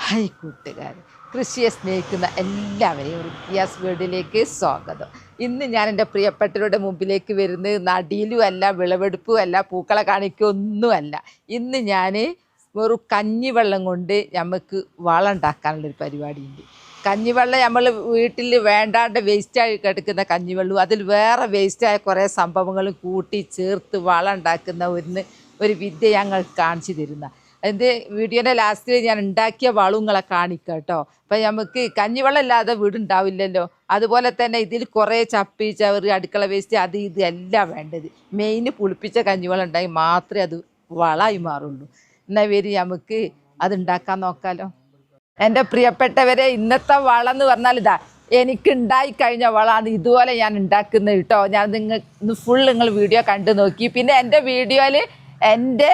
Hi കൂട്ടുകാർ, കൃഷിയെ സ്നേഹിക്കുന്ന എല്ലാവരെയും റിയാസ് വേർഡിലേക്ക് സ്വാഗതം. ഇന്ന് ഞാൻ എൻ്റെ പ്രിയപ്പെട്ടവരുടെ മുമ്പിലേക്ക് വരുന്നത് നടിയിലും അല്ല, വിളവെടുപ്പും അല്ല, പൂക്കളെ കാണിക്കൊന്നുമല്ല. ഇന്ന് ഞാൻ വെറും കഞ്ഞിവെള്ളം കൊണ്ട് നമുക്ക് വളം ഉണ്ടാക്കാനുള്ളൊരു പരിപാടിയുണ്ട്. കഞ്ഞിവെള്ളം നമ്മൾ വീട്ടിൽ വേണ്ടാണ്ട് വേസ്റ്റായി കിടക്കുന്ന കഞ്ഞിവെള്ളവും അതിൽ വേറെ വേസ്റ്റായ കുറേ സംഭവങ്ങളും കൂട്ടി ചേർത്ത് വളം ഉണ്ടാക്കുന്ന ഒരു വിദ്യ ഞങ്ങൾ കാണിച്ചു തരുന്ന എൻ്റെ വീഡിയോൻ്റെ ലാസ്റ്റിൽ ഞാൻ ഉണ്ടാക്കിയ വളങ്ങളെ കാണിക്കാം കേട്ടോ. അപ്പം നമുക്ക് കഞ്ഞിവെള്ളം ഇല്ലാതെ വീടുണ്ടാവില്ലല്ലോ. അതുപോലെ തന്നെ ഇതിൽ കുറേ ചപ്പി ചവറ് അടുക്കള വേസ്റ്റ് അത് ഇത് എല്ലാം വേണ്ടത്. മെയിൻ പുളിപ്പിച്ച കഞ്ഞിവെള്ളം ഉണ്ടായി മാത്രമേ അത് വളമായി മാറുള്ളൂ. എന്നാൽ വരി നമുക്ക് അത് ഉണ്ടാക്കാൻ നോക്കാമല്ലോ. എൻ്റെ പ്രിയപ്പെട്ടവരെ, ഇന്നത്തെ വളം എന്ന് പറഞ്ഞാൽ ഇതാ എനിക്ക് ഉണ്ടായിക്കഴിഞ്ഞ വളമാണ്. ഇതുപോലെ ഞാൻ ഉണ്ടാക്കുന്നത് കേട്ടോ. ഞാൻ നിങ്ങൾ വീഡിയോ കണ്ടു നോക്കി. പിന്നെ എൻ്റെ വീഡിയോയിൽ എൻ്റെ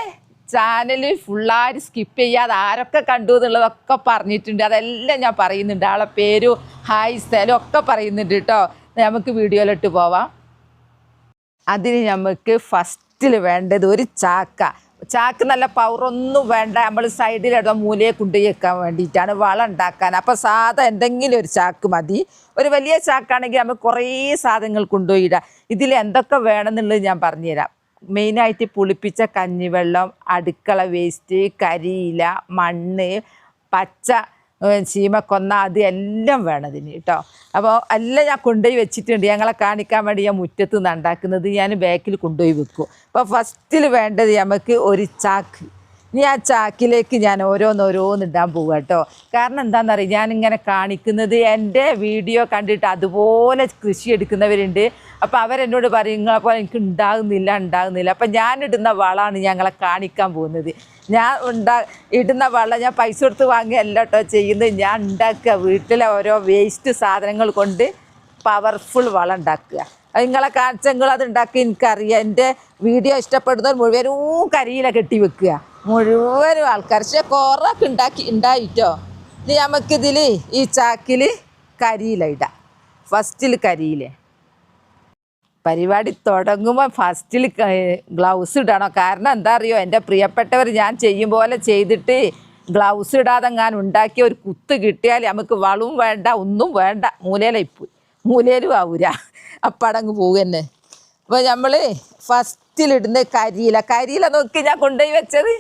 ചാനൽ ഫുള്ളായിട്ട് സ്കിപ്പ് ചെയ്യാതെ ആരൊക്കെ കണ്ടു എന്നുള്ളതൊക്കെ പറഞ്ഞിട്ടുണ്ട്. അതെല്ലാം ഞാൻ പറയുന്നുണ്ട്. ആളെ പേരും ഹായ് സ്ഥലം ഒക്കെ പറയുന്നുണ്ട് കേട്ടോ. നമുക്ക് വീഡിയോയിലിട്ട് പോവാം. അതിന് നമുക്ക് ഫസ്റ്റിൽ വേണ്ടത് ഒരു ചാക്ക് നല്ല പവറൊന്നും വേണ്ട. നമ്മൾ സൈഡിലിടുന്ന മൂലയെ കൊണ്ടുപോയി വെക്കാൻ വേണ്ടിയിട്ടാണ് വളം ഉണ്ടാക്കാൻ. അപ്പോൾ സാധാ എന്തെങ്കിലും ഒരു ചാക്ക് മതി. ഒരു വലിയ ചാക്കാണെങ്കിൽ നമുക്ക് കുറേ സാധനങ്ങൾ കൊണ്ടുപോയിടാം. ഇതിൽ എന്തൊക്കെ വേണമെന്നുള്ളത് ഞാൻ പറഞ്ഞുതരാം. മെയിനായിട്ട് പുളിപ്പിച്ച കഞ്ഞിവെള്ളം, അടുക്കള വേസ്റ്റ്, കരിയില, മണ്ണ്, പച്ച ചീമക്കൊന്ന, അത് എല്ലാം വേണതിന് കേട്ടോ. അപ്പോൾ എല്ലാം ഞാൻ കൊണ്ടുപോയി വെച്ചിട്ടുണ്ട്. ഞങ്ങളെ കാണിക്കാൻ വേണ്ടി ഞാൻ മുറ്റത്ത് നിന്ന് ഉണ്ടാക്കുന്നത് ഞാൻ ബാക്കിൽ കൊണ്ടുപോയി വെക്കും. അപ്പോൾ ഫസ്റ്റിൽ വേണ്ടത് നമുക്ക് ഒരു ചാക്ക്. ഇനി ആ ചാക്കിലേക്ക് ഞാൻ ഓരോന്നോരോന്ന് ഇടാൻ പോവുക കേട്ടോ. കാരണം എന്താണെന്നറിയാം, ഞാനിങ്ങനെ കാണിക്കുന്നത് എൻ്റെ വീഡിയോ കണ്ടിട്ട് അതുപോലെ കൃഷി എടുക്കുന്നവരുണ്ട്. അപ്പോൾ അവരെന്നോട് പറയും നിങ്ങളെപ്പോലെ എനിക്ക് ഉണ്ടാകുന്നില്ല. അപ്പം ഞാനിടുന്ന വളമാണ് ഞങ്ങളെ കാണിക്കാൻ പോകുന്നത്. ഞാൻ ഇടുന്ന വളം ഞാൻ പൈസ കൊടുത്ത് വാങ്ങിയല്ല കേട്ടോ ചെയ്യുന്നത്. ഞാൻ ഉണ്ടാക്കുക വീട്ടിലെ ഓരോ വേസ്റ്റ് സാധനങ്ങൾ കൊണ്ട് പവർഫുൾ വളം ഉണ്ടാക്കുക. നിങ്ങളെ കാണിച്ചെങ്കിൽ അത് ഉണ്ടാക്കി എനിക്കറിയാം. എൻ്റെ വീഡിയോ ഇഷ്ടപ്പെടുന്നവർ മുഴുവനും കരിയില കെട്ടി വെക്കുക, മുഴുവനും ആൾക്കാർ. പക്ഷേ കുറൊക്കെ ഉണ്ടായിട്ടോ. ഇനി നമുക്കിതിൽ ഈ ചാക്കിൽ കരിയില ഇടാം. ഫസ്റ്റിൽ കരിയില. പരിപാടി തുടങ്ങുമ്പോൾ ഫസ്റ്റിൽ ഗ്ലൗസ് ഇടണം. കാരണം എന്താ അറിയോ, എൻ്റെ പ്രിയപ്പെട്ടവർ ഞാൻ ചെയ്യും പോലെ ചെയ്തിട്ട് ഗ്ലൗസ് ഇടാതെ ഞാൻ ഉണ്ടാക്കിയ ഒരു കുത്ത് കിട്ടിയാൽ നമുക്ക് വളവും വേണ്ട, ഒന്നും വേണ്ട, മൂലയിലും ആവൂല, അപ്പടങ്ങ് പോകുക തന്നെ. അപ്പോൾ നമ്മൾ ഫസ്റ്റിലിടുന്ന കരിയില നോക്കി ഞാൻ കൊണ്ടുപോയി വെച്ചത്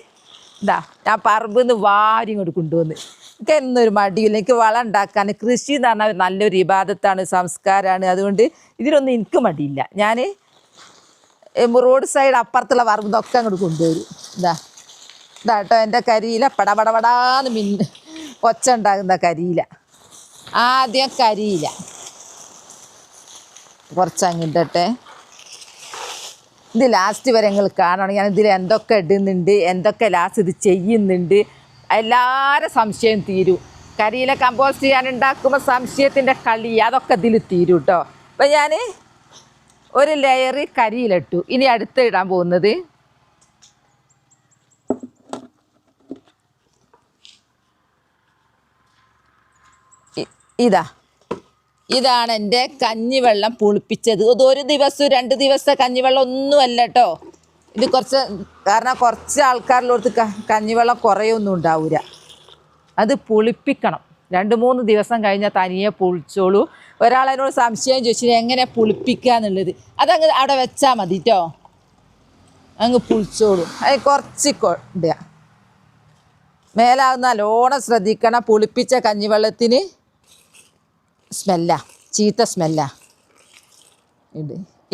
ഇതാ. ഞാൻ പറമ്പിൽ നിന്ന് വാരി ഇങ്ങോട്ട് കൊണ്ടുവന്ന്. എനിക്ക് എന്നൊരു മടിയില്ല. എനിക്ക് വളം ഉണ്ടാക്കാൻ, കൃഷി എന്ന് പറഞ്ഞാൽ നല്ലൊരു ഇബാദത്താണ്, സംസ്കാരമാണ്. അതുകൊണ്ട് ഇതിനൊന്നും എനിക്ക് മടിയില്ല. ഞാൻ റോഡ് സൈഡ് അപ്പുറത്തുള്ള പറമ്പിൽ നിന്നൊക്കെ അങ്ങോട്ട് കൊണ്ടുവരും. ഇതാ കേട്ടോ എൻ്റെ കരിയില. പടപടപടാന്ന് ഒച്ച ഉണ്ടാകുന്ന കരിയില. ആദ്യം കരിയില കുറച്ചങ്ങിട്ടട്ടെ. ഇത് ലാസ്റ്റ് വരെ നിങ്ങൾ കാണണം. ഞാൻ ഇതിൽ എന്തൊക്കെ ഇടുന്നുണ്ട്, എന്തൊക്കെ ലാസ്റ്റ് ഇത് ചെയ്യുന്നുണ്ട്. എല്ലാവരും സംശയം തീരും. കരിയില കമ്പോസ്റ്റ് ചെയ്യാൻ ഉണ്ടാക്കുമ്പോൾ സംശയത്തിൻ്റെ കളി അതൊക്കെ ഇതിൽ തീരും കേട്ടോ. അപ്പം ഞാൻ ഒരു ലെയർ കരിയിലിട്ടു. ഇനി അടുത്ത് ഇടാൻ പോകുന്നത് ഇതാണ് എൻ്റെ കഞ്ഞിവെള്ളം പുളിപ്പിച്ചത്. ഇത് ഒരു ദിവസം 2 ദിവസത്തെ കഞ്ഞിവെള്ളം ഒന്നുമല്ല കേട്ടോ. ഇത് കാരണം കുറച്ച് ആൾക്കാരിലോട്ട് കഞ്ഞിവെള്ളം കുറയൊന്നും ഉണ്ടാവില്ല. അത് പുളിപ്പിക്കണം. 2-3 ദിവസം കഴിഞ്ഞാൽ തനിയെ പുളിച്ചോളൂ. ഒരാളെന്നോട് സംശയം ചോദിച്ചാൽ എങ്ങനെ പുളിപ്പിക്കുക എന്നുള്ളത്, അതങ്ങ് അവിടെ വെച്ചാൽ മതി കേട്ടോ, അങ്ങ് പുളിച്ചോളൂ. അത് കുറച്ച് ഇടുക. മേലാവുന്ന നല്ലോണം ശ്രദ്ധിക്കണം. പുളിപ്പിച്ച കഞ്ഞിവെള്ളത്തിന് ചീത്ത സ്മെല്ലാ.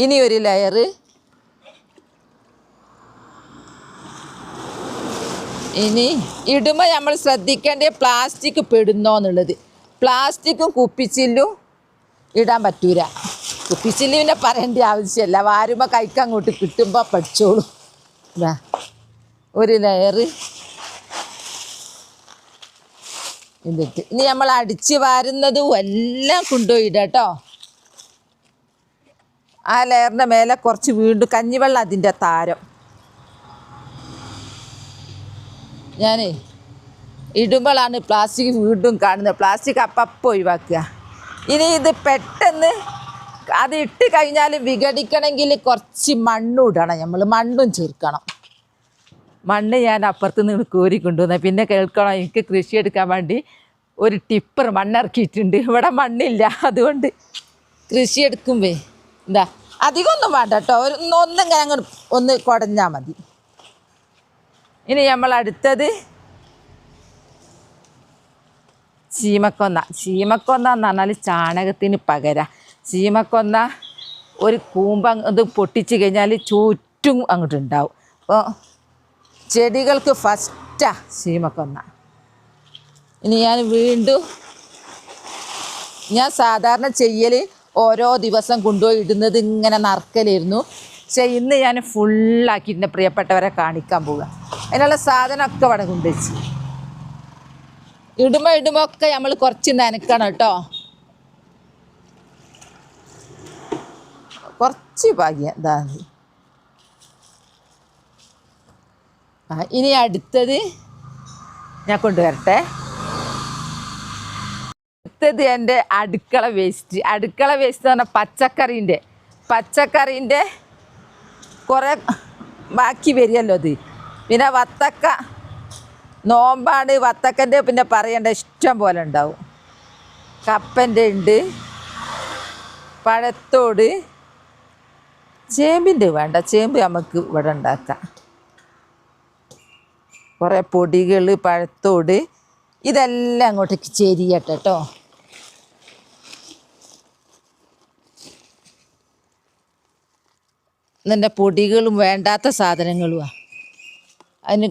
ഇനി ഒരു ലെയർ ഇനി ഇടുമ്പോൾ നമ്മൾ ശ്രദ്ധിക്കേണ്ടത് പ്ലാസ്റ്റിക് പെടുന്നോ എന്നുള്ളത്. പ്ലാസ്റ്റിക്കും കുപ്പിച്ചില്ലും ഇടാൻ പറ്റൂല. കുപ്പിച്ചില്ല് പിന്നെ പറയേണ്ട ആവശ്യമില്ല, വാരുമ്പോൾ കൈക്കങ്ങോട്ട് കിട്ടുമ്പോൾ പഠിച്ചോളൂ. ഒരു ലെയർ എന്നിട്ട് ഇനി നമ്മൾ അടിച്ച് വാരുന്നതും എല്ലാം കൊണ്ടുപോയിടാം കേട്ടോ. ആ ലെയറിൻ്റെ മേലെ കുറച്ച് വീണ്ടും കഞ്ഞിവെള്ളം അതിൻ്റെ താരം ഞാൻ ഇടുമ്പോഴാണ് പ്ലാസ്റ്റിക് വീണ്ടും കാണുന്നത്. പ്ലാസ്റ്റിക് അപ്പം ഒഴിവാക്കുക. ഇനി ഇത് പെട്ടെന്ന് അത് ഇട്ട് കഴിഞ്ഞാൽ വിഘടിക്കണമെങ്കിൽ കുറച്ച് മണ്ണും ഇടണം. നമ്മൾ മണ്ണും ചേർക്കണം. മണ്ണ് ഞാൻ അപ്പുറത്ത് നിന്ന് കോരി കൊണ്ടുവന്നത്. പിന്നെ കേൾക്കണം, എനിക്ക് കൃഷി എടുക്കാൻ വേണ്ടി ഒരു ടിപ്പർ മണ്ണിറക്കിയിട്ടുണ്ട്. ഇവിടെ മണ്ണില്ല, അതുകൊണ്ട് കൃഷി എടുക്കുമ്പേ എന്താ അധികം ഒന്നും വേണ്ട കേട്ടോ, ഒന്നിങ്ങനെ അങ്ങ് ഒന്ന് കുടഞ്ഞാൽ മതി. ഇനി നമ്മൾ അടുത്തത് ചീമക്കൊന്ന. ചീമക്കൊന്ന എന്ന് പറഞ്ഞാൽ ചാണകത്തിന് പകരം. ചീമക്കൊന്ന ഒരു ഇത് പൊട്ടിച്ച് കഴിഞ്ഞാൽ ചുറ്റും അങ്ങോട്ട് ഉണ്ടാവും. അപ്പോൾ ചെടികൾക്ക് ഫസ്റ്റാണ് ചീമക്കൊന്ന. ഇനി ഞാൻ വീണ്ടും സാധാരണ ചെയ്യൽ ഓരോ ദിവസം കൊണ്ടുപോയി ഇടുന്നത് ഇങ്ങനെ നറുക്കലായിരുന്നു. പക്ഷേ ഇന്ന് ഞാൻ ഫുള്ളാക്കി എൻ്റെ പ്രിയപ്പെട്ടവരെ കാണിക്കാൻ പോവുക. അതിനുള്ള സാധനമൊക്കെ ഇവിടെ കൊണ്ടുവച്ച് ഇടുമ്പോൾ ഒക്കെ നമ്മൾ കുറച്ച് നനക്കണം കേട്ടോ. കുറച്ച് ഭാഗ്യം ഇതാ. ഇനി അടുത്തത് ഞാൻ കൊണ്ടുവരട്ടെ. അടുത്തത് എൻ്റെ അടുക്കള വേസ്റ്റ്. അടുക്കള വേസ്റ്റ് എന്ന് പറഞ്ഞാൽ പച്ചക്കറീൻ്റെ കുറേ ബാക്കി വരികയല്ലോ അത്. പിന്നെ വത്തക്ക നോമ്പാണ്, വത്തക്കൻ്റെ പിന്നെ പറയേണ്ട ഇഷ്ടം പോലെ ഉണ്ടാവും. കപ്പൻ്റെ ഉണ്ട്, പഴത്തോട്, ചേമ്പിൻ്റെ വേണ്ട, ചേമ്പ് നമുക്ക് ഇവിടെ ഉണ്ടാക്കാം. കുറേ പൊടികൾ, പഴത്തോട്, ഇതെല്ലാം അങ്ങോട്ടേക്ക് ചെരിയട്ടെ കേട്ടോ. ഇതിൻ്റെ പൊടികളും വേണ്ടാത്ത സാധനങ്ങളുമാണ് അതിന്.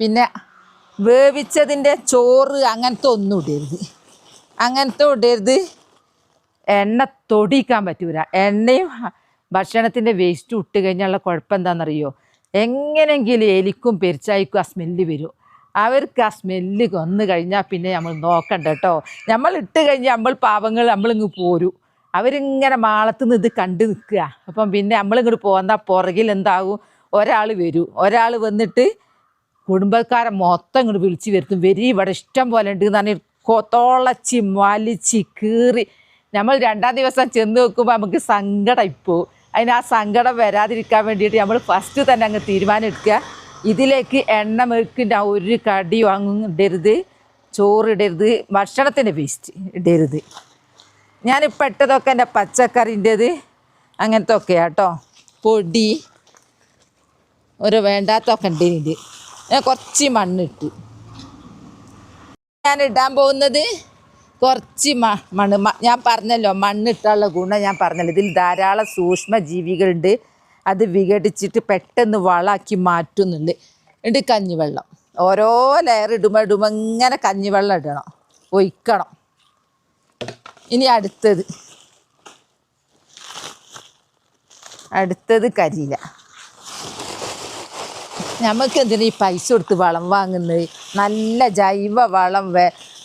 പിന്നെ വേവിച്ചതിൻ്റെ ചോറ് അങ്ങനത്തെ ഒന്നും ഇടരുത്. എണ്ണ തൊടിക്കാൻ പറ്റൂല. എണ്ണയും ഭക്ഷണത്തിൻ്റെ വേസ്റ്റും ഇട്ട് കഴിഞ്ഞുള്ള കുഴപ്പം എന്താണെന്നറിയോ, എങ്ങനെയെങ്കിലും എലിക്കും പെരിച്ചായിക്കും ആ സ്മെല്ല് വരും. അവർക്ക് ആ സ്മെല്ല് വന്നു കഴിഞ്ഞാൽ പിന്നെ നമ്മൾ നോക്കണ്ട കേട്ടോ. നമ്മൾ ഇട്ട് കഴിഞ്ഞാൽ നമ്മൾ പാവങ്ങൾ നമ്മളിങ്ങ് പോരും. അവരിങ്ങനെ മാളത്തുനിന്ന് ഇത് കണ്ടു നിൽക്കുക. അപ്പം പിന്നെ നമ്മളിങ്ങോട്ട് പോന്നാൽ പുറകിൽ എന്താകും, ഒരാൾ വരും. ഒരാൾ വന്നിട്ട് കുടുംബക്കാരെ മൊത്തം ഇങ്ങോട്ട് വിളിച്ച് വരുത്തും. ഇവിടെ ഇഷ്ടം പോലെ ഉണ്ട് എന്ന് പറഞ്ഞാൽ തോളച്ച് വലിച്ച് കീറി. നമ്മൾ 2-ാം ദിവസം ചെന്ന് നോക്കുമ്പോൾ നമുക്ക് സങ്കടം ഇപ്പോൾ. അതിന് ആ സങ്കടം വരാതിരിക്കാൻ വേണ്ടിയിട്ട് നമ്മൾ ഫസ്റ്റ് തന്നെ അങ്ങ് തീരുമാനം എടുക്കുക. ഇതിലേക്ക് എണ്ണ മെഴുക്കിൻ്റെ ഒരു കടി ഇടരുത്, ചോറിടരുത്, ഭക്ഷണത്തിൻ്റെ വേസ്റ്റ് ഇടരുത്. ഞാനിപ്പോൾ ഇട്ടതൊക്കെ എൻ്റെ പച്ചക്കറിൻ്റേത് അങ്ങനത്തെ ഒക്കെയാണ് കേട്ടോ. പൊടി ഒരു വേണ്ടാത്തൊക്കെ ഉണ്ട്. ഞാൻ കുറച്ച് മണ്ണിട്ട് ഞാൻ ഇടാൻ പോകുന്നത് കുറച്ച് മണ്ണ്. ഞാൻ പറഞ്ഞല്ലോ മണ്ണിട്ടുള്ള ഗുണം ഞാൻ പറഞ്ഞല്ലോ. ഇതിൽ ധാരാളം സൂക്ഷ്മജീവികളുണ്ട്. അത് വിഘടിച്ചിട്ട് പെട്ടെന്ന് വളമാക്കി മാറ്റുന്നുണ്ട്. എന്നിട്ട് കഞ്ഞിവെള്ളം ഓരോ ലെയർ ഇടുമ്പോൾ ഇങ്ങനെ കഞ്ഞിവെള്ളം ഇടണം, ഒഴിക്കണം. ഇനി അടുത്തത് കരിയില. നമുക്ക് എന്തിനാ ഈ പൈസ കൊടുത്ത് വളം വാങ്ങുന്നത്? നല്ല ജൈവ വളം,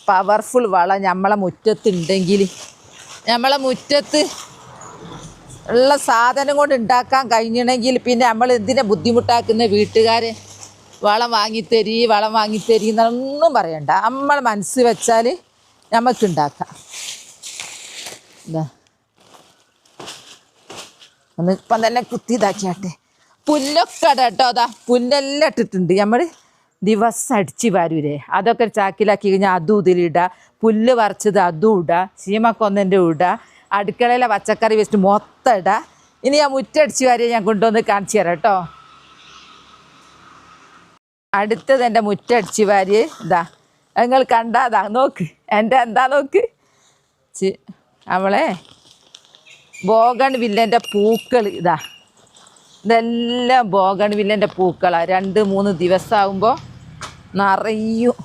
പവർഫുൾ വളം നമ്മളെ മുറ്റത്തുണ്ടെങ്കിൽ, നമ്മളെ മുറ്റത്ത് ഉള്ള സാധനം കൊണ്ട് ഉണ്ടാക്കാൻ കഴിഞ്ഞിട്ടുണ്ടെങ്കിൽ പിന്നെ നമ്മൾ എന്തിനാ ബുദ്ധിമുട്ടാക്കുന്ന വീട്ടുകാരെ വളം വാങ്ങിത്തരി എന്നൊന്നും പറയണ്ട. നമ്മൾ മനസ്സ് വെച്ചാൽ നമുക്ക് ഉണ്ടാക്കാം. ഒന്ന് ഇപ്പം തന്നെ കുത്തി ഇതാക്കിയാട്ടെ. പുല്ലൊക്കെ കേട്ടോ, അതാ പുല്ലെല്ലാം ഇട്ടിട്ടുണ്ട്. നമ്മൾ ദിവസം അടിച്ച് വാരൂരേ, അതൊക്കെ ചാക്കിലാക്കി കഴിഞ്ഞാൽ അതും ഇതിലിടുക. പുല്ല് പറിച്ചത് അതും ഇടുക, ചീമക്കൊന്നൻ്റെ ഇടുക, അടുക്കളയിലെ പച്ചക്കറി വേസ്റ്റ് മൊത്തം ഇടുക. ഇനി ഞാൻ മുറ്റടിച്ച് വാരിയെ ഞാൻ കൊണ്ടുവന്ന് കാണിച്ചു തരാം കേട്ടോ. അടുത്തത് എൻ്റെ മുറ്റടിച്ച് വാരിയെ ഇതാ, നിങ്ങൾ കണ്ടാതാ, നോക്ക് എൻ്റെ എന്താ നോക്ക്. അവളെ ബോഗൺ വില്ലൻ്റെ പൂക്കൾ ഇതാ, ഇതെല്ലാം ബോഗൺ വില്ലൻ്റെ പൂക്കളാണ്. 2-3 ദിവസമാകുമ്പോൾ നിറയും.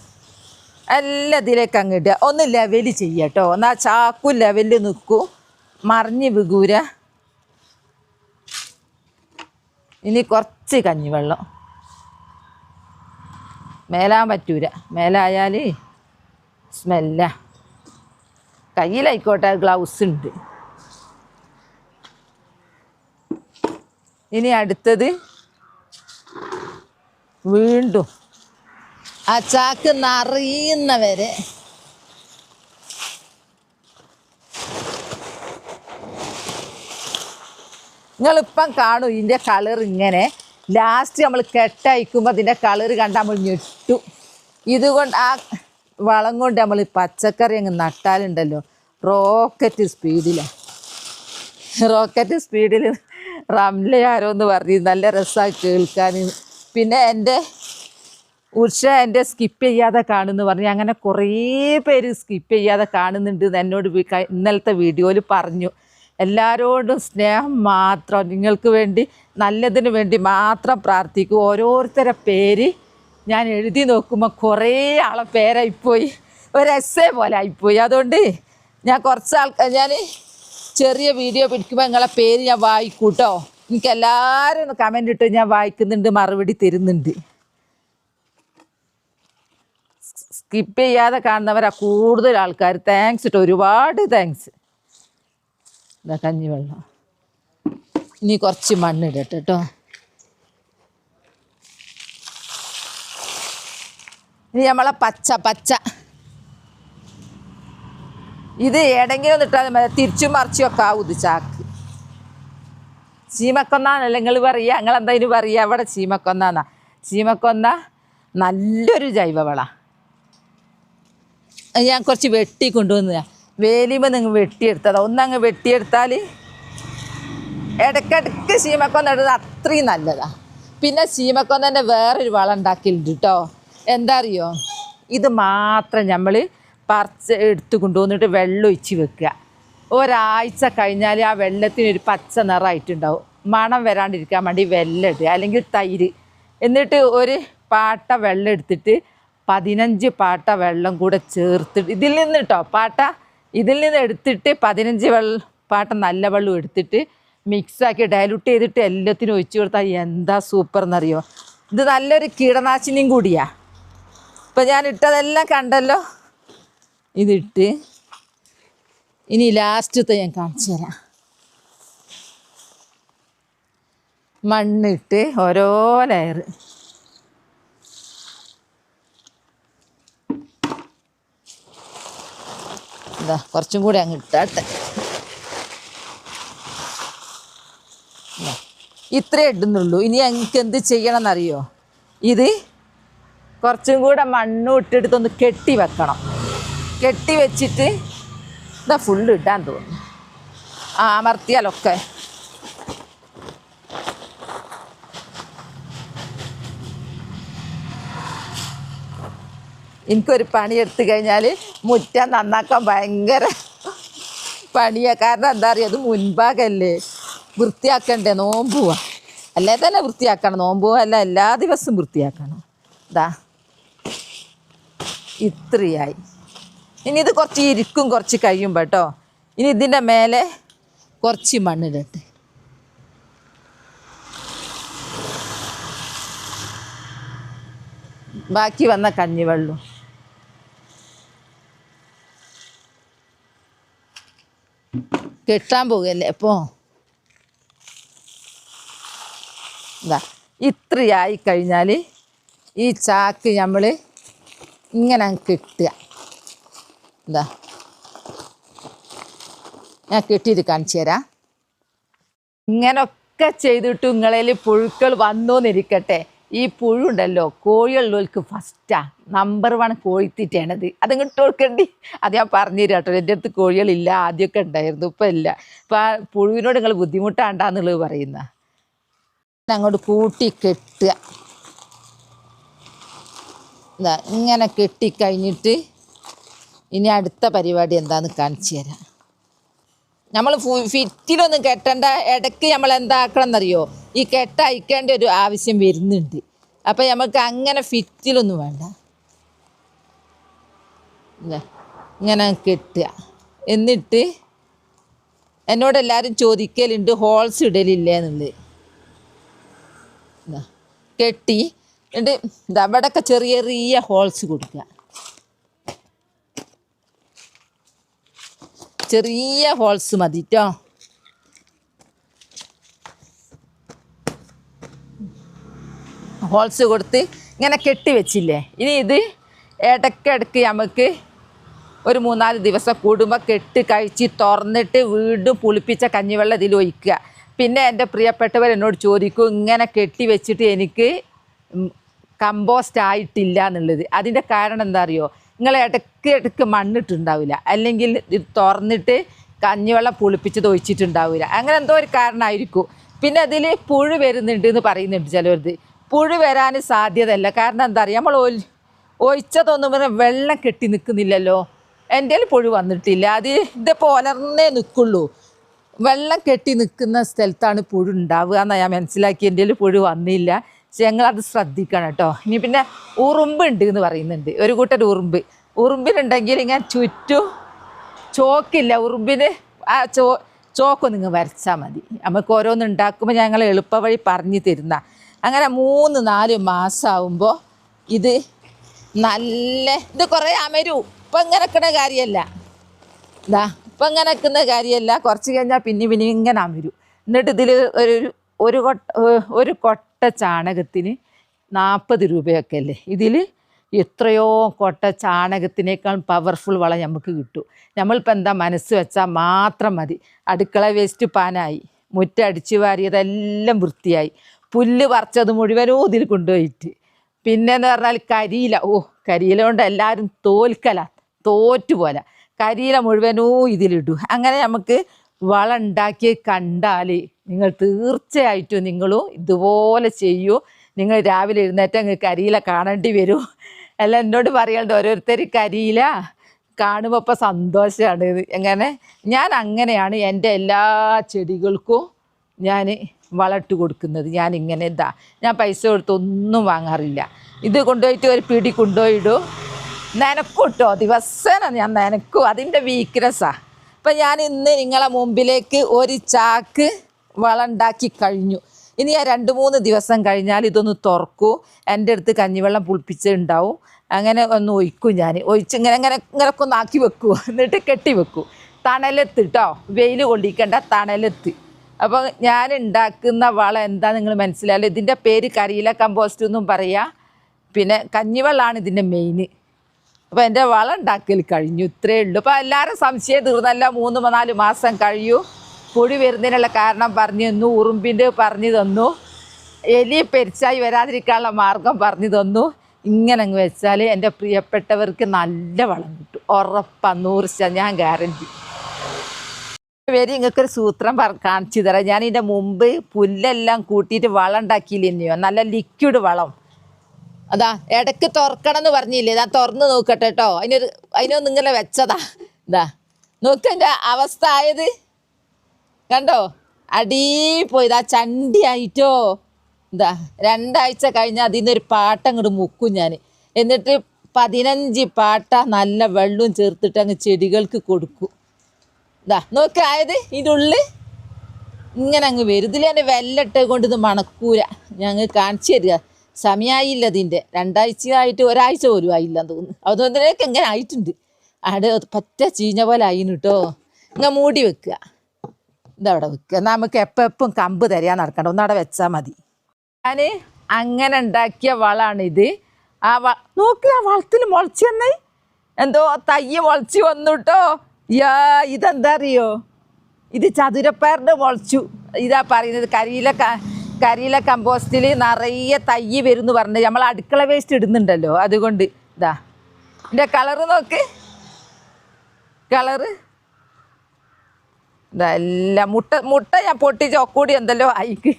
എല്ലാം ഇതിലേക്ക് അങ്ങ് ഇടുക. ഒന്ന് ലെവല് ചെയ്യുക കേട്ടോ. എന്നാൽ ചാക്കും ലെവലിൽ നിൽക്കും, മറിഞ്ഞ് വികൂര. ഇനി കുറച്ച് കഞ്ഞിവെള്ളം. മേലാൻ പറ്റൂല, മേലായാൽ സ്മെല്ല. കയ്യിലായിക്കോട്ടെ, ഗ്ലൗസ് ഉണ്ട്. ഇനി അടുത്തത് വീണ്ടും ആ ചാക്ക് നിറയുന്നവരെ നിങ്ങളിപ്പം കാണും ഇതിൻ്റെ കളർ ഇങ്ങനെ. ലാസ്റ്റ് നമ്മൾ കെട്ടയക്കുമ്പോൾ അതിൻ്റെ കളറ് കണ്ട് നമ്മൾ ഞെട്ടും. ഇതുകൊണ്ട് ആ വളം കൊണ്ട് നമ്മൾ പച്ചക്കറി അങ്ങ് നട്ടാലുണ്ടല്ലോ റോക്കറ്റ് സ്പീഡിൽ റംല ആരോ എന്ന് പറഞ്ഞു. നല്ല രസമായി കേൾക്കാൻ. പിന്നെ എൻ്റെ ഉഷ എൻ്റെ സ്കിപ്പ് ചെയ്യാതെ കാണുമെന്ന് പറഞ്ഞു. അങ്ങനെ കുറേ പേര് സ്കിപ്പ് ചെയ്യാതെ കാണുന്നുണ്ട് എന്നോട് ഇന്നലത്തെ വീഡിയോയിൽ പറഞ്ഞു. എല്ലാവരോടും സ്നേഹം മാത്രം, നിങ്ങൾക്ക് വേണ്ടി നല്ലതിന് വേണ്ടി മാത്രം പ്രാർത്ഥിക്കും. ഓരോരുത്തരുടെ പേര് ഞാൻ എഴുതി നോക്കുമ്പോൾ കുറേ ആളെ പേരായിപ്പോയി, ഒരു എസ്സേ പോലെ ആയിപ്പോയി. അതുകൊണ്ട് ഞാൻ ഞാൻ ചെറിയ വീഡിയോ പിടിക്കുമ്പോൾ നിങ്ങളെ പേര് ഞാൻ വായിക്കൂട്ടോ. എനിക്ക് എല്ലാവരും ഒന്ന് കമൻ്റ് ഇട്ട് ഞാൻ വായിക്കുന്നുണ്ട്, മറുപടി തരുന്നുണ്ട്. സ്കിപ്പ് ചെയ്യാതെ കാണുന്നവരാ കൂടുതൽ ആൾക്കാർ. താങ്ക്സ് കേട്ടോ, ഒരുപാട് താങ്ക്സ്. ഇതാ കഞ്ഞിവെള്ളം. ഇനി കുറച്ച് മണ്ണിടട്ടെ കേട്ടോ. ഇനി നമ്മളെ പച്ച ഇത് എടെങ്കിലും ഇട്ടാൽ തിരിച്ചും മറിച്ചും ഒക്കെ ആവും. ഇത് ചാക്ക് ചീമക്കൊന്നാന്നല്ല നിങ്ങൾ പറയുക, നിങ്ങളെന്താ ഇതിന് പറയുക? അവിടെ ചീമക്കൊന്നാന്നാ. ചീമക്കൊന്ന നല്ലൊരു ജൈവവള. ഞാൻ കുറച്ച് വെട്ടി കൊണ്ടുവന്നതാണ്. വേലിയുമ്പോൾ നിങ്ങൾ വെട്ടിയെടുത്തതാണ്. ഒന്നങ്ങ് വെട്ടിയെടുത്താൽ ഇടയ്ക്കിടയ്ക്ക് ചീമക്കൊന്ന ഇടുന്നത് അത്രയും നല്ലതാണ്. പിന്നെ ചീമക്കൊന്നൻ്റെ വേറൊരു വളം ഉണ്ടാക്കിയിട്ടുണ്ട് കേട്ടോ. എന്താ അറിയോ? ഇത് മാത്രം നമ്മൾ പറിച്ച് എടുത്ത് കൊണ്ടുവന്നിട്ട് വെള്ളം ഒഴിച്ച് വെക്കുക. ഒരാഴ്ച കഴിഞ്ഞാൽ ആ വെള്ളത്തിനൊരു പച്ച നിറമായിട്ടുണ്ടാവും. മണം വരാണ്ടിരിക്കാൻ വേണ്ടി വെള്ളം ഇടുക, അല്ലെങ്കിൽ തൈര്. എന്നിട്ട് ഒരു പാട്ട വെള്ളം എടുത്തിട്ട് 15 പാട്ട വെള്ളം കൂടെ ചേർത്തിട്ട് ഇതിൽ നിന്ന് എടുത്തിട്ട് 15 പാട്ട നല്ല വെള്ളം എടുത്തിട്ട് മിക്സാക്കി ഡയലൂട്ട് ചെയ്തിട്ട് എല്ലാത്തിനും ഒഴിച്ചു കൊടുത്താൽ എന്താ സൂപ്പർ എന്നറിയോ? ഇത് നല്ലൊരു കീടനാശിനിയും കൂടിയാണ്. ഇപ്പം ഞാൻ ഇട്ടതെല്ലാം കണ്ടല്ലോ. ഇതിട്ട് ഇനി ലാസ്റ്റത്തെ ഞാൻ കാണിച്ചു തരാം. മണ്ണിട്ട് ഓരോ ലെയർ. ഇതാ കുറച്ചും കൂടി അങ്ങ് ഇട്ടാട്ടെ. ഇത്രേ ഇടുന്നുള്ളൂ. ഇനി ഞങ്ങൾക്ക് എന്ത് ചെയ്യണം എന്നറിയോ? ഇത് കുറച്ചും കൂടെ മണ്ണും ഇട്ടെടുത്തൊന്ന് കെട്ടി വെക്കണം. കെട്ടി വെച്ചിട്ട് ഇതാ ഫുള്ള് ഇടാൻ തോന്നുന്നു. അമർത്തിയാലൊക്കെ എനിക്കൊരു പണിയെടുത്ത് കഴിഞ്ഞാൽ മുറ്റം നന്നാക്കാൻ ഭയങ്കര പണിയാണ്. കാരണം എന്താ പറയുക, അത് മുൻഭാഗമല്ലേ, വൃത്തിയാക്കണ്ടേ? നോമ്പുവാ അല്ലേ തന്നെ വൃത്തിയാക്കണം. നോമ്പുവല്ല, എല്ലാ ദിവസവും വൃത്തിയാക്കണം. ഇതാ ഇത്രയായി. ഇനി ഇത് കുറച്ച് ഇരിക്കും, കുറച്ച് കഴിയുമ്പോൾ കേട്ടോ. ഇനി ഇതിൻ്റെ മേലെ കുറച്ച് മണ്ണിടട്ടെ. ബാക്കി വന്ന കഞ്ഞിവെള്ളം കെട്ടാൻ പോകുകയല്ലേ. അപ്പോൾ ഇതാ ഇത്രയായി കഴിഞ്ഞാൽ ഈ ചാക്ക് നമ്മൾ ഇങ്ങനെ കെട്ടുക. ഇതാ ഞാൻ കെട്ടിയിട്ട് കാണിച്ചു തരാം. ഇങ്ങനൊക്കെ ചെയ്തിട്ട് നിങ്ങളിൽ പുഴുക്കൾ വന്നോന്നിരിക്കട്ടെ. ഈ പുഴു ഉണ്ടല്ലോ, കോഴിയുള്ളവർക്ക് ഫസ്റ്റാണ്, നമ്പർ 1 കോഴിത്തീറ്റയാണത്. അതങ്ങോട്ട് കൊടുക്കണ്ടി. അത് ഞാൻ പറഞ്ഞു തരാം കേട്ടോ. എൻ്റെ അടുത്ത് കോഴികളില്ല, ആദ്യമൊക്കെ ഉണ്ടായിരുന്നു, ഇപ്പം ഇല്ല. ഇപ്പം ആ പുഴുവിനോട് നിങ്ങൾ ബുദ്ധിമുട്ടാണ്ടാന്നുള്ളത് പറയുന്ന. അങ്ങോട്ട് കൂട്ടി കെട്ടുക. ഇതാ ഇങ്ങനെ കെട്ടിക്കഴിഞ്ഞിട്ട് ഇനി അടുത്ത പരിപാടി എന്താണെന്ന് കാണിച്ചു തരാം. നമ്മൾ ഫിറ്റിലൊന്നും കെട്ടണ്ട. ഇടയ്ക്ക് നമ്മൾ എന്താക്കണം എന്നറിയോ? ഈ കെട്ട അയക്കേണ്ട ഒരു ആവശ്യം വരുന്നുണ്ട്. അപ്പം നമുക്ക് അങ്ങനെ ഫിറ്റിലൊന്നും വേണ്ട. ഇങ്ങനെ കെട്ടുക. എന്നിട്ട് എന്നോട് എല്ലാവരും ചോദിക്കലുണ്ട് ഹോൾസ് ഇടലില്ലേ എന്നുള്ളത്. കെട്ടി എന്നിട്ട് ഇവിടെയൊക്കെ ചെറിയ ചെറിയ ഹോൾസ് കൊടുക്കുക. ചെറിയ ഹോൾസ് മതി കേട്ടോ. ഹോൾസ് കൊടുത്ത് ഇങ്ങനെ കെട്ടി വെച്ചില്ലേ. ഇനി ഇത് ഇടയ്ക്കിടയ്ക്ക് നമുക്ക് ഒരു 3-4 ദിവസം കൂടുമ്പോൾ കെട്ട് കഴിച്ച് തുറന്നിട്ട് വീണ്ടും പുളിപ്പിച്ച കഞ്ഞിവെള്ളം ഇതിൽ ഒഴിക്കുക. പിന്നെ എൻ്റെ പ്രിയപ്പെട്ടവർ എന്നോട് ചോദിക്കും ഇങ്ങനെ കെട്ടി വെച്ചിട്ട് എനിക്ക് കമ്പോസ്റ്റ് ആയിട്ടില്ല എന്നുള്ളത്. അതിൻ്റെ കാരണം എന്താ അറിയോ, നിങ്ങൾ ഇടയ്ക്ക് മണ്ണിട്ടുണ്ടാവില്ല, അല്ലെങ്കിൽ ഇത് തുറന്നിട്ട് കഞ്ഞിവെള്ളം പുളിപ്പിച്ചത് ഒഴിച്ചിട്ടുണ്ടാവില്ല, അങ്ങനെ എന്തോ ഒരു കാരണമായിരിക്കും. പിന്നെ അതിൽ പുഴു വരുന്നുണ്ട് എന്ന് പറയുന്നുണ്ട് ചിലവർക്ക്. പുഴു വരാൻ സാധ്യതയല്ല. കാരണം എന്താ പറയുക, നമ്മൾ ഒഴിച്ചതൊന്നും പറഞ്ഞാൽ വെള്ളം കെട്ടി നിൽക്കുന്നില്ലല്ലോ. എൻ്റെ പുഴു വന്നിട്ടില്ല. ഇതിപ്പോൾ ഒലർന്നേ നിൽക്കുള്ളൂ. വെള്ളം കെട്ടി നിൽക്കുന്ന സ്ഥലത്താണ് പുഴു ഉണ്ടാവുക എന്നാണ് ഞാൻ മനസ്സിലാക്കി. എൻ്റെ പുഴു വന്നില്ല. പക്ഷെ ഞങ്ങളത് ശ്രദ്ധിക്കണം കേട്ടോ. ഇനി പിന്നെ ഉറുമ്പുണ്ട് എന്ന് പറയുന്നുണ്ട്, ഒരു കൂട്ടർ ഉറുമ്പിനുണ്ടെങ്കിൽ ഇങ്ങനെ ചുറ്റും ചോക്കില്ല ഉറുമ്പിന്, ആ ചോക്ക് നിങ്ങൾ വരച്ചാൽ മതി. നമുക്ക് ഓരോന്ന് ഉണ്ടാക്കുമ്പോൾ ഞങ്ങൾ എളുപ്പ വഴി പറഞ്ഞു തരുന്ന. അങ്ങനെ 3-4 മാസമാകുമ്പോൾ ഇത് ഇത് കുറേ അമരും. ഇപ്പം ഇങ്ങനെ നിൽക്കുന്ന കാര്യമല്ല, ഇപ്പം ഇങ്ങനെ നിൽക്കുന്ന കാര്യമല്ല. കുറച്ച് കഴിഞ്ഞാൽ പിന്നെ ഇങ്ങനെ അമരും. എന്നിട്ട് ഇതിൽ ഒരു കൊട്ട ചാണകത്തിന് 40 രൂപയൊക്കെ അല്ലേ. ഇതിൽ എത്രയോ കൊട്ട ചാണകത്തിനേക്കാൾ പവർഫുൾ വളം നമുക്ക് കിട്ടും. നമ്മളിപ്പോൾ എന്താ മനസ്സ് വെച്ചാൽ മാത്രം മതി. അടുക്കള വേസ്റ്റ് പാനായി, മുറ്റടിച്ചു വാരിയതെല്ലാം വൃത്തിയായി, പുല്ല് പറിച്ചത് മുഴുവനും ഇതിൽ കൊണ്ടുപോയിട്ട്. പിന്നെന്ന് പറഞ്ഞാൽ കരിയില കൊണ്ട് എല്ലാവരും തോറ്റുപോലെ കരിയില മുഴുവനും ഇതിലിടും. അങ്ങനെ നമുക്ക് വളം ഉണ്ടാക്കി കണ്ടാൽ നിങ്ങൾ തീർച്ചയായിട്ടും നിങ്ങളും ഇതുപോലെ ചെയ്യൂ. നിങ്ങൾ രാവിലെ എഴുന്നേറ്റ് അങ്ങ് കരിയില കാണേണ്ടി വരും. എല്ലാം എന്നോട് പറയലുണ്ട് ഓരോരുത്തർ കരിയില കാണുമ്പോൾ ഇപ്പോൾ സന്തോഷമാണ്. എങ്ങനെ ഞാൻ അങ്ങനെയാണ് എൻ്റെ എല്ലാ ചെടികൾക്കും ഞാൻ വളമിട്ട് കൊടുക്കുന്നത്. ഞാനിങ്ങനെ ഞാൻ പൈസ കൊടുത്തൊന്നും വാങ്ങാറില്ല. ഇത് കൊണ്ടുപോയിട്ട് ഒരു പിടി കൊണ്ടുപോയിടും, നനക്കും കേട്ടോ. ദിവസേന ഞാൻ നനക്കും. അതിൻ്റെ വീക്ക്നെസ്സാണ്. ഇപ്പം ഞാൻ ഇന്ന് നിങ്ങളെ മുമ്പിലേക്ക് ഒരു ചാക്ക് വളം ഉണ്ടാക്കി കഴിഞ്ഞു. ഇനി ഞാൻ 2-3 ദിവസം കഴിഞ്ഞാൽ ഇതൊന്ന് തുറക്കൂ. എൻ്റെ അടുത്ത് കഞ്ഞിവെള്ളം പുളിപ്പിച്ചുണ്ടാവും. അങ്ങനെ ഒന്ന് ഒഴിക്കും. ഞാൻ ഒഴിച്ച് ഇങ്ങനെയൊക്കെ ഒന്ന് ആക്കി വെക്കൂ. എന്നിട്ട് കെട്ടി വെക്കൂ തണലത്ത് കേട്ടോ. വെയിൽ കൊള്ളിക്കേണ്ട, തണലത്ത്. അപ്പോൾ ഞാൻ ഉണ്ടാക്കുന്ന വളം എന്താ നിങ്ങൾ മനസ്സിലായാലും. ഇതിൻ്റെ പേര് കരിയില കമ്പോസ്റ്റ് എന്നും പറയാം. പിന്നെ കഞ്ഞിവെള്ളമാണ് ഇതിൻ്റെ മെയിൻ. അപ്പോൾ എൻ്റെ വളം ഉണ്ടാക്കൽ കഴിഞ്ഞു. ഇത്രയേ ഉള്ളൂ. അപ്പോൾ എല്ലാവരും സംശയം തീർന്നല്ല. 3-4 മാസം കഴിയൂ. പൊടി വരുന്നതിനുള്ള കാരണം പറഞ്ഞു തന്നു, ഉറുമ്പിൻ്റെ പറഞ്ഞു തന്നു, എലി പെരിച്ചായി വരാതിരിക്കാനുള്ള മാർഗം പറഞ്ഞു തന്നു. ഇങ്ങനെ അങ്ങ് വെച്ചാൽ എൻ്റെ പ്രിയപ്പെട്ടവർക്ക് നല്ല വളം കിട്ടും, ഉറപ്പാണ്, 100%. ഞാൻ ഗ്യാരണ്ടി. വരി നിങ്ങൾക്കൊരു സൂത്രം കാണിച്ചു തരാം. ഞാൻ ഇതിൻ്റെ മുമ്പ് പുല്ലെല്ലാം കൂട്ടിയിട്ട് വളം ഉണ്ടാക്കിയില്ലെന്നെയോ, നല്ല ലിക്വിഡ് വളം. ഇടയ്ക്ക് തുറക്കണം എന്ന് പറഞ്ഞില്ലേ, ഞാൻ തുറന്ന് നോക്കട്ടെ കേട്ടോ. അതിനൊന്നും ഇങ്ങനെ വെച്ചതാ. നോക്ക് എൻ്റെ അവസ്ഥ ആയത് കണ്ടോ. പോയി ചണ്ടിയായിട്ടോ. 2 ആഴ്ച കഴിഞ്ഞാൽ അതിന്നൊരു പാട്ട അങ്ങോട്ട് മുക്കും ഞാൻ. എന്നിട്ട് 15 പാട്ട നല്ല വെള്ളവും ചേർത്തിട്ട് അങ്ങ് ചെടികൾക്ക് കൊടുക്കും. നോക്ക് ആയത്. ഇതിൻ്റെ ഉള്ളിൽ ഇങ്ങനെ അങ്ങ് വരും. ഇതിൽ തന്നെ വെല്ലിട്ട് കൊണ്ട് ഇത് മണക്കൂര. ഞങ്ങൾ കാണിച്ചു തരിക. സമയമായില്ല ഇതിൻ്റെ. 2 ആഴ്ചയായിട്ട് 1 ആഴ്ച പോലും ആയില്ലെന്ന് തോന്നുന്നു. അതുകൊണ്ടൊക്കെ എങ്ങനെ ആയിട്ടുണ്ട്. പറ്റ ചീഞ്ഞ പോലെ ആയിന് കേട്ടോ. ഇങ്ങനെ മൂടി വെക്കുക. ഇതവിടെ വെക്കുക. നമുക്ക് എപ്പം കമ്പ് തരാൻ നടക്കണ്ട, ഒന്നവിടെ വെച്ചാൽ മതി. ഞാൻ അങ്ങനെ ഉണ്ടാക്കിയ വളമാണിത്. നോക്ക്, ആ വളത്തിൽ മുളച്ച് വന്നേ എന്തോ തയ്യ് മുളച്ച് വന്നു കേട്ടോ. ഇതെന്താ അറിയോ, ഇത് ചതുരപ്പയറിൻ്റെ മുളച്ചു. ഇതാ പറയുന്നത് കരിയില കമ്പോസ്റ്റിൽ നിറയെ തയ്യ് വരുമെന്ന് പറഞ്ഞ് നമ്മൾ അടുക്കള വേസ്റ്റ് ഇടുന്നുണ്ടല്ലോ, അതുകൊണ്ട്. ഇതിൻ്റെ കളറ് നോക്ക്, കളറ് എല്ലാം മുട്ട ഞാൻ പൊട്ടിച്ച് ഒക്കൂടി എന്തല്ലോ ആയിക്ക്.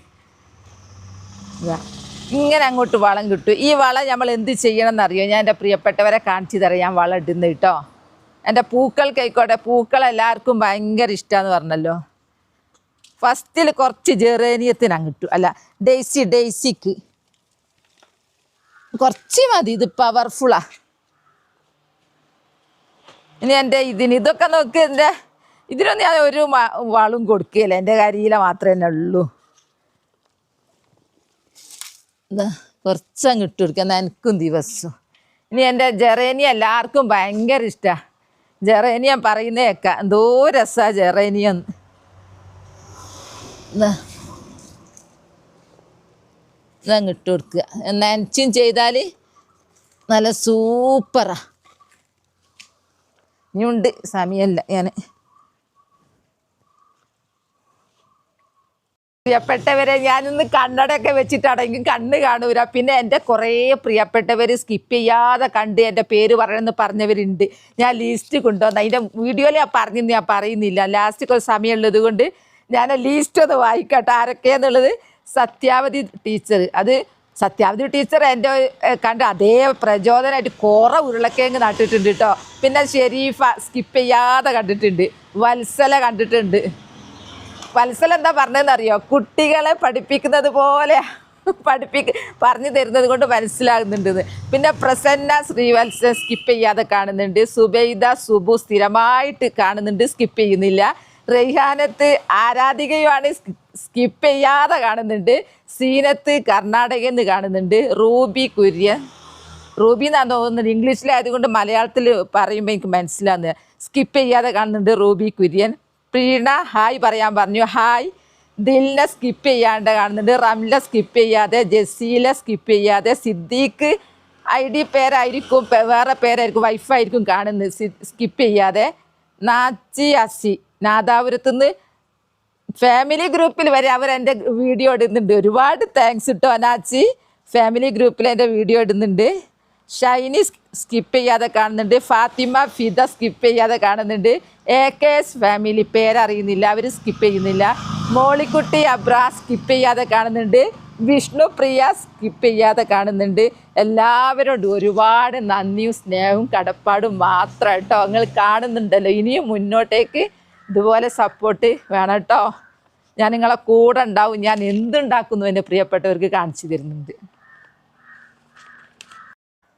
ഇങ്ങനെ അങ്ങോട്ട് വളം കിട്ടും. ഈ വളം നമ്മൾ എന്ത് ചെയ്യണം എന്നറിയോ, ഞാൻ എൻ്റെ പ്രിയപ്പെട്ടവരെ കാണിച്ചു തരാം. ഞാൻ വളം ഇടുന്നത് കേട്ടോ. എൻ്റെ പൂക്കൾക്കായിക്കോട്ടെ, പൂക്കളെല്ലാവർക്കും ഭയങ്കര ഇഷ്ടമാണെന്ന് പറഞ്ഞല്ലോ. ഫസ്റ്റിൽ കുറച്ച് ജെറേനിയത്തിന് അങ്ങിട്ടു, അല്ല ഡെയ്സിക്ക് കുറച്ച് മതി. ഇത് പവർഫുള്ളാ. ഇനി എൻ്റെ ഇതൊക്കെ നോക്ക്. ഇതിനൊന്നും ഞാൻ ഒരു വളം കൊടുക്കുകയില്ല. എൻ്റെ കരിയില മാത്രമേ ഉള്ളൂ. കുറച്ചങ്ങ് ഇട്ട് കൊടുക്കുക എനിക്കും ദിവസം. ഇനി എൻ്റെ ജെറേനിയ എല്ലാവർക്കും ഭയങ്കര ഇഷ്ടമാണ്. ജെറേനിയ പറയുന്നേ കേൾക്കാം, എന്തോ രസമാണ് ജെറേനിയ. ഇതങ്ങ് ഇട്ട് കൊടുക്കുക. നനച്ചും ചെയ്താൽ നല്ല സൂപ്പറാ. ഇനി ഉണ്ട്, സമയമല്ല. ഞാൻ പ്രിയപ്പെട്ടവരെ, ഞാനിന്ന് കണ്ണടയൊക്കെ വെച്ചിട്ടാണെങ്കിൽ കണ്ണ് കാണൂല. പിന്നെ എൻ്റെ കുറേ പ്രിയപ്പെട്ടവർ സ്കിപ്പ് ചെയ്യാതെ കണ്ട് എൻ്റെ പേര് പറയണമെന്ന് പറഞ്ഞവരുണ്ട്. ഞാൻ ലിസ്റ്റ് കൊണ്ടുവന്ന് അതിൻ്റെ വീഡിയോയിൽ ഞാൻ പറയുന്നില്ല. ലാസ്റ്റ് ഒരു സമയമുള്ളത് കൊണ്ട് ഞാൻ ലിസ്റ്റ് ഒന്ന് വായിക്കട്ടെ ആരൊക്കെയാന്നുള്ളത്. സത്യാവതി ടീച്ചർ, അത് സത്യാവതി ടീച്ചർ എൻ്റെ കണ്ട് അതേ പ്രചോദനമായിട്ട് കുറേ ഉരുളക്കിഴങ്ങ് നട്ടിട്ടുണ്ട് കേട്ടോ. പിന്നെ ഷെരീഫ സ്കിപ്പ് ചെയ്യാതെ കണ്ടിട്ടുണ്ട്. വത്സല കണ്ടിട്ടുണ്ട്. വത്സല എന്താ പറഞ്ഞതെന്നറിയോ? കുട്ടികളെ പഠിപ്പിക്കുന്നത് പോലെ പറഞ്ഞു തരുന്നത് കൊണ്ട് മനസ്സിലാകുന്നുണ്ട്. പിന്നെ പ്രസന്ന ശ്രീവത്സൻ സ്കിപ്പ് ചെയ്യാതെ കാണുന്നുണ്ട്. സുബൈദ സുബു സ്ഥിരമായിട്ട് കാണുന്നുണ്ട്, സ്കിപ്പ് ചെയ്യുന്നില്ല. റെയ്ഹാനത്ത് ആരാധികയുമാണ്, സ്കിപ്പ് ചെയ്യാതെ കാണുന്നുണ്ട്. സീനത്ത് കർണാടകയിൽ നിന്ന് കാണുന്നുണ്ട്. റൂബി കുര്യൻ, റൂബി എന്നാണ് തോന്നുന്നത്, ഇംഗ്ലീഷിലായതുകൊണ്ട് മലയാളത്തിൽ പറയുമ്പോൾ എനിക്ക് മനസ്സിലാകുന്നത്. സ്കിപ്പ് ചെയ്യാതെ കാണുന്നുണ്ട് റൂബി കുര്യൻ. പ്രീണ ഹായ് പറയാൻ പറഞ്ഞു, ഹായ്. ദിൽന സ്കിപ്പ് ചെയ്യാണ്ട് കാണുന്നുണ്ട്. റംല സ്കിപ്പ് ചെയ്യാതെ, ജസീല സ്കിപ്പ് ചെയ്യാതെ. സിദ്ദീഖ് ID പേരായിരിക്കും, വേറെ പേരായിരിക്കും, വൈഫായിരിക്കും കാണുന്നത്, സ്കിപ്പ് ചെയ്യാതെ. നാച്ചി അസി നാദാപുരത്തുനിന്ന് ഫാമിലി ഗ്രൂപ്പിൽ വരെ അവരെൻ്റെ വീഡിയോ ഇടുന്നുണ്ട്. ഒരുപാട് താങ്ക്സ് കേട്ടോ അനാച്ചി. ഫാമിലി ഗ്രൂപ്പിൽ എൻ്റെ വീഡിയോ ഇടുന്നുണ്ട്. ഷൈനി സ്കിപ്പ് ചെയ്യാതെ കാണുന്നുണ്ട്. ഫാത്തിമ ഫിദ സ്കിപ്പ് ചെയ്യാതെ കാണുന്നുണ്ട്. AKS ഫാമിലി പേരറിയുന്നില്ല, അവർ സ്കിപ്പ് ചെയ്യുന്നില്ല. മോളിക്കുട്ടി അബ്രാ സ്കിപ്പ് ചെയ്യാതെ കാണുന്നുണ്ട്. വിഷ്ണു പ്രിയ സ്കിപ്പ് ചെയ്യാതെ കാണുന്നുണ്ട്. എല്ലാവരോടും ഒരുപാട് നന്ദിയും സ്നേഹവും കടപ്പാടും മാത്രം കേട്ടോ. നിങ്ങൾ കാണുന്നുണ്ടല്ലോ, ഇനിയും മുന്നോട്ടേക്ക് ഇതുപോലെ സപ്പോർട്ട് വേണം കേട്ടോ. ഞാൻ നിങ്ങളെ കൂടെ ഉണ്ടാവും. ഞാൻ എന്തുണ്ടാക്കുന്നു എൻ്റെ പ്രിയപ്പെട്ടവർക്ക് കാണിച്ചു തരുന്നുണ്ട്.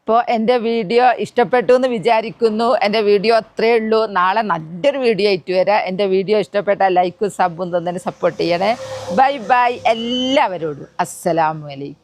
അപ്പോൾ എൻ്റെ വീഡിയോ ഇഷ്ടപ്പെട്ടു എന്ന് വിചാരിക്കുന്നു. എൻ്റെ വീഡിയോ അത്രയേ ഉള്ളൂ. നാളെ നല്ലൊരു വീഡിയോ ആയിട്ട് വരാം. എൻ്റെ വീഡിയോ ഇഷ്ടപ്പെട്ടാൽ ലൈക്കും സബും തന്നെ സപ്പോർട്ട് ചെയ്യണേ. ബൈ ബൈ എല്ലാവരോടും. അസ്സലാമു അലൈക്കും.